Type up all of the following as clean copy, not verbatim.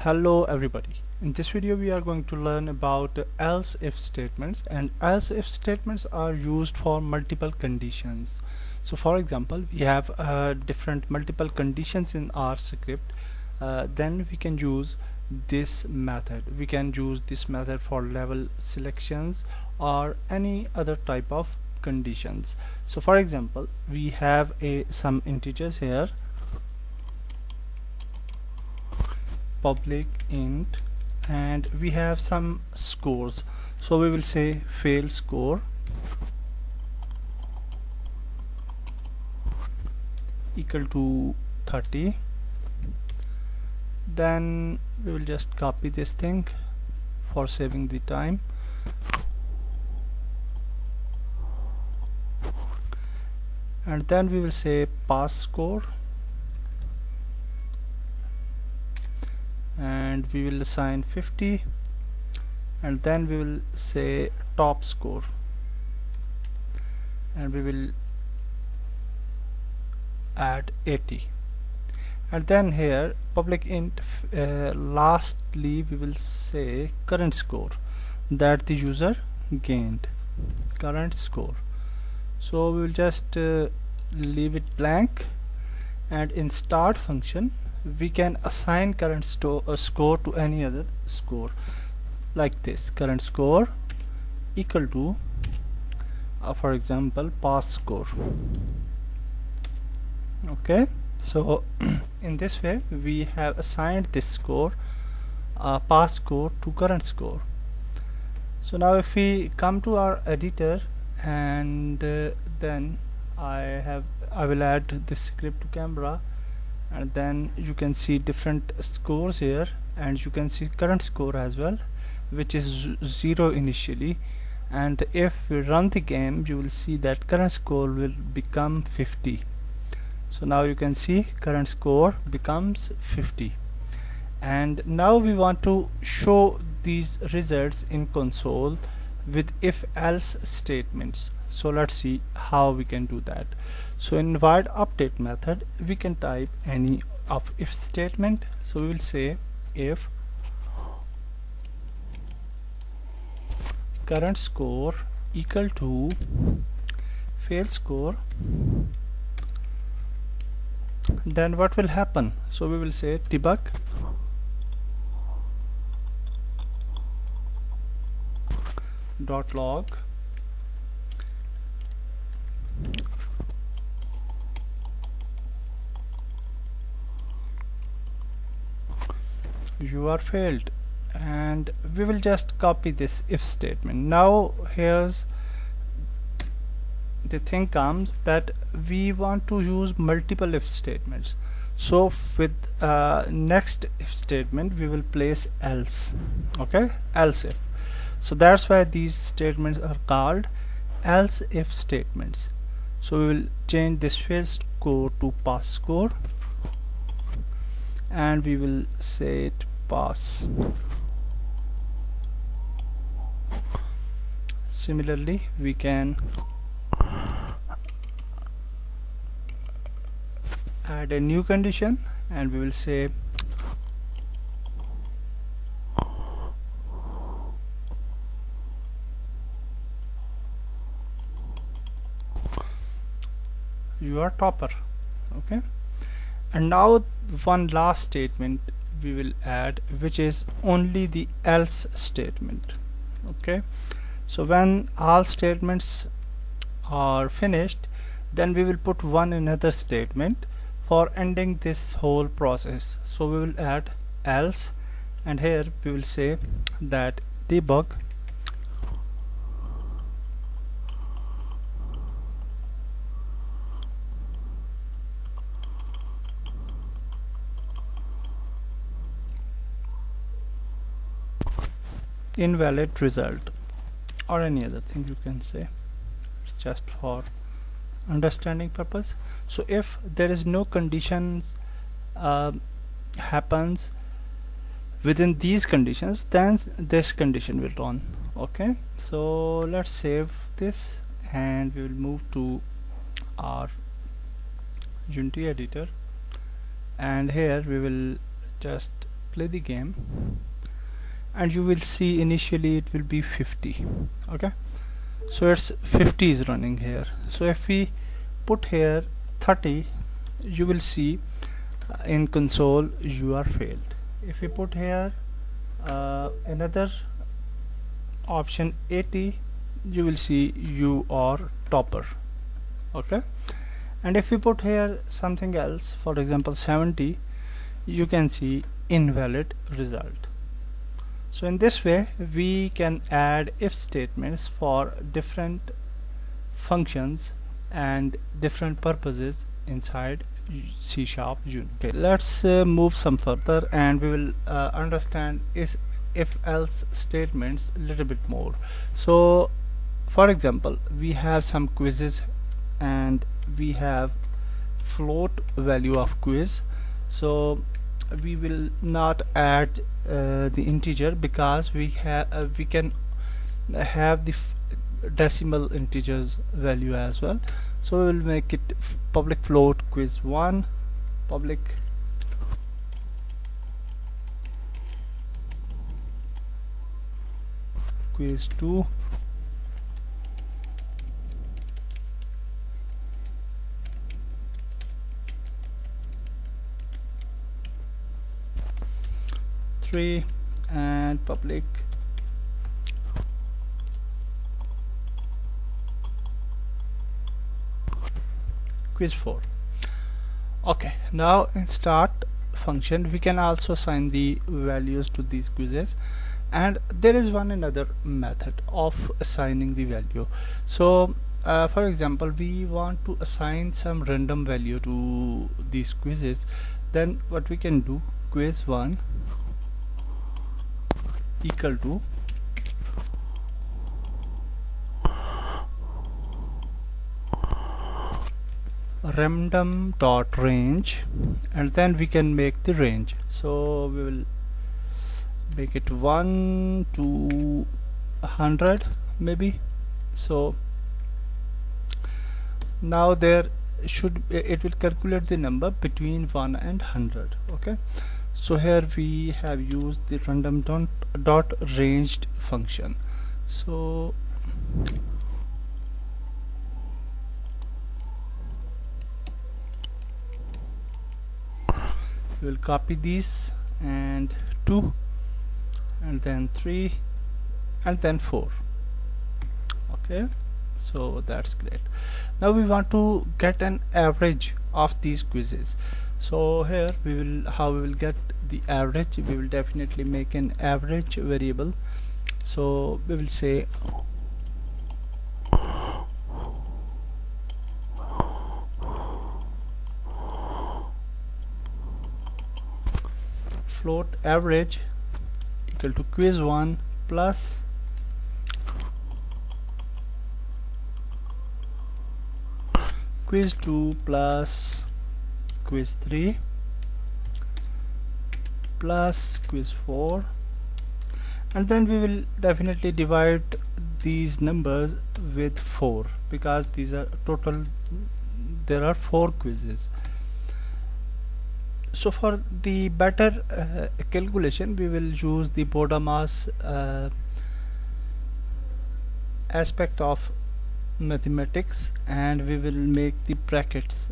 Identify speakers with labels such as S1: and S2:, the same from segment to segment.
S1: Hello everybody. In this video we are going to learn about else if statements, and else if statements are used for multiple conditions. So for example, we have different multiple conditions in our script. Then we can use this method. We can use this method for level selections or any other type of conditions. So for example, we have some integers here, public int, and we have some scores. So we will say fail score equal to 30. Then we will just copy this thing for saving the time, and then we will say pass score, and we will assign 50, and then we will say top score, and we will add 80, and then here public int lastly we will say current score that the user gained, current score. So we will just leave it blank, and in start function we can assign current score to any other score, like this: current score equal to for example pass score. Okay, so in this way we have assigned this score, pass score, to current score. So now if we come to our editor, and then I will add this script to camera, and then you can see different scores here, and you can see current score as well, which is 0 initially, and if we run the game you will see that current score will become 50. So now you can see current score becomes 50, and now we want to show these results in console with if else statements. So let's see how we can do that. So in void update method we can type any of if statement. So we will say if current score equal to fail score, then what will happen? So we will say debug dot log you are failed, and we will just copy this if statement. Now here's the thing comes that we want to use multiple if statements. So with next if statement we will place else. Okay, else if. So that's why these statements are called else if statements. So we will change this fail score to pass score, and we will say it pass. Similarly we can add a new condition, and we will say you are topper. Okay, and now one last statement we will add, which is only the else statement. Okay, so when all statements are finished, then we will put one another statement for ending this whole process. So we will add else, and here we will say that debug invalid result, or any other thing you can say. It's just for understanding purpose. So if there is no conditions happens within these conditions, then this condition will run. Okay, so let's save this, and we will move to our Unity editor, and here we will just play the game, and you will see initially it will be 50. Okay, so it's 50 is running here. So if we put here 30, you will see in console you are failed. If we put here another option 80, you will see you are topper. Okay, and if we put here something else, for example 70, you can see invalid result. So in this way we can add if statements for different functions and different purposes inside C# Unit. Okay, let's move some further, and we will understand is if else statements a little bit more. So for example, we have some quizzes and we have float value of quiz. So we will not add the integer, because we can have the decimal integers value as well. So we will make it public float quiz1, public quiz2, and public quiz4. Okay, now in start function we can also assign the values to these quizzes, and there is one another method of assigning the value. So for example, we want to assign some random value to these quizzes. Then what we can do, quiz1 equal to random dot range, and then we can make the range. So we will make it 1 to 100 maybe. So now there should it will calculate the number between 1 and 100. Okay, so here we have used the random dot ranged function. So we will copy these, and 2 and then 3 and then 4. Okay, so that's great. Now we want to get an average of these quizzes. So here how we will get the average, we will definitely make an average variable. So we will say float average equal to quiz1 plus quiz2 plus quiz3 plus quiz4, and then we will definitely divide these numbers with 4, because these are total, there are 4 quizzes. So for the better calculation, we will use the BODMAS aspect of mathematics, and we will make the brackets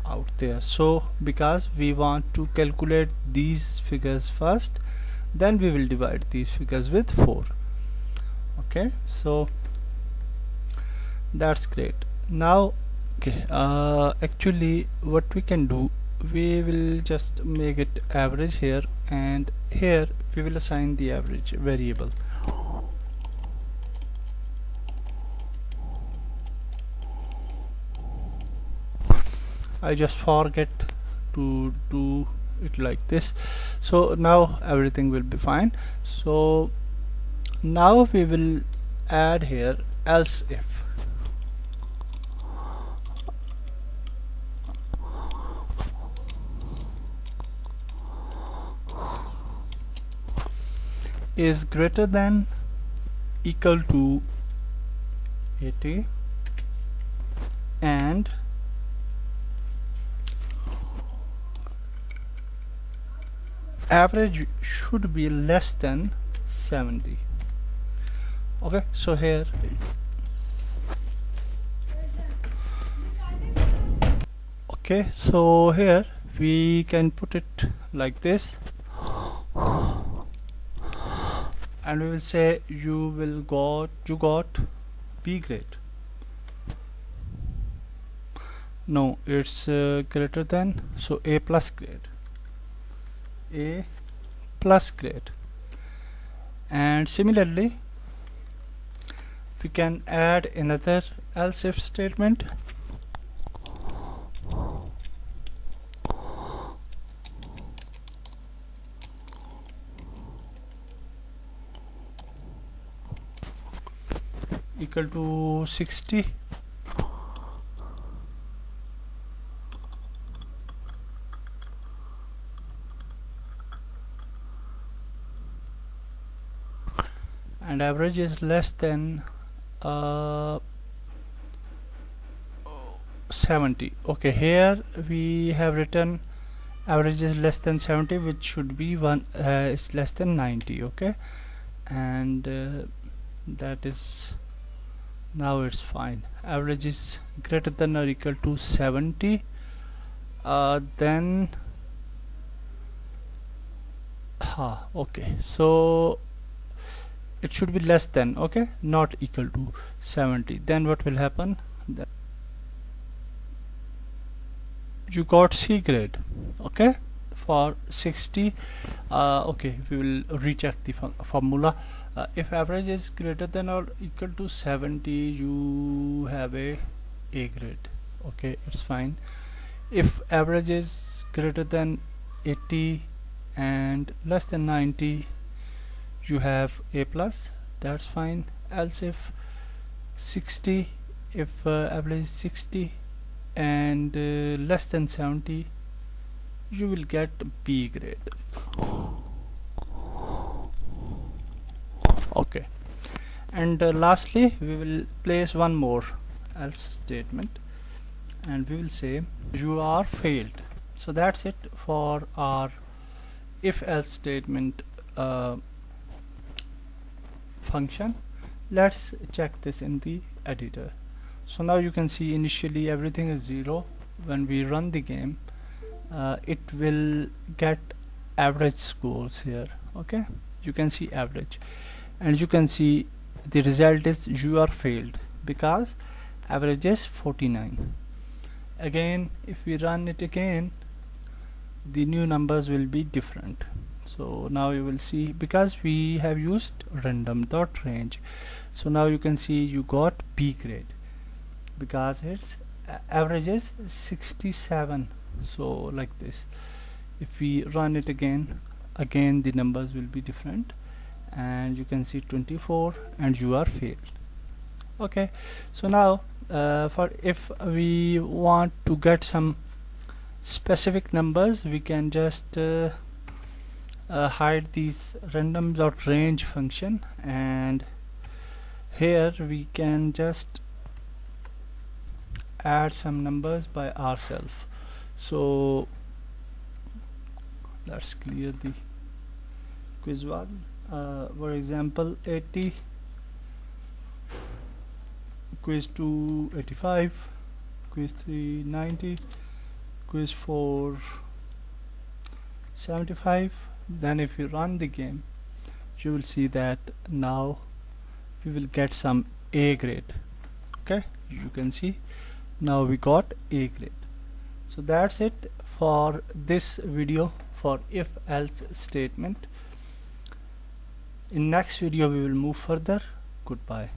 S1: out there. So because we want to calculate these figures first, then we will divide these figures with 4. Okay, so that's great. Now okay, actually what we can do, we will just make it average here, and here we will assign the average variable. I just forget to do it like this. So now everything will be fine. So now we will add here else if. Is greater than equal to 80 and average should be less than 70. Okay, so here here we can put it like this, and we will say you got B grade. No, it's greater than, so A plus grade, and similarly we can add another else if statement. Equal to 60. And average is less than 70. Okay, here we have written average is less than 70, which should be is less than 90. Okay, and that is, now it's fine. Average is greater than or equal to 70, then okay, so it should be less than, okay, not equal to 70. Then what will happen? That you got C grade, okay, for 60. Okay, we will recheck the formula. If average is greater than or equal to 70, you have a grade. Okay, it's fine. If average is greater than 80 and less than 90, you have A plus, that's fine. Else if 60, if average is 60 and less than 70, you will get B grade. Okay, and lastly we will place one more else statement, and we will say you are failed. So that's it for our if else statement function. Let's check this in the editor. So now you can see initially everything is 0. When we run the game, it will get average scores here. Okay, you can see average, and you can see the result is you are failed because average is 49. Again, if we run it again, the new numbers will be different. So now you will see, because we have used random dot range, so now you can see you got B grade because its average is 67. So like this, if we run it again the numbers will be different, and you can see 24 and you are failed. Okay, so now for if we want to get some specific numbers, we can just hide these random dot range function, and here we can just add some numbers by ourselves. So let's clear the quiz one. For example, 80, quiz 2 85, quiz 3 90, quiz 4 75. Then if you run the game, you will see that now we will get some A grade. Okay, you can see now we got A grade. So that's it for this video for if else statement. In next video we will move further. Goodbye.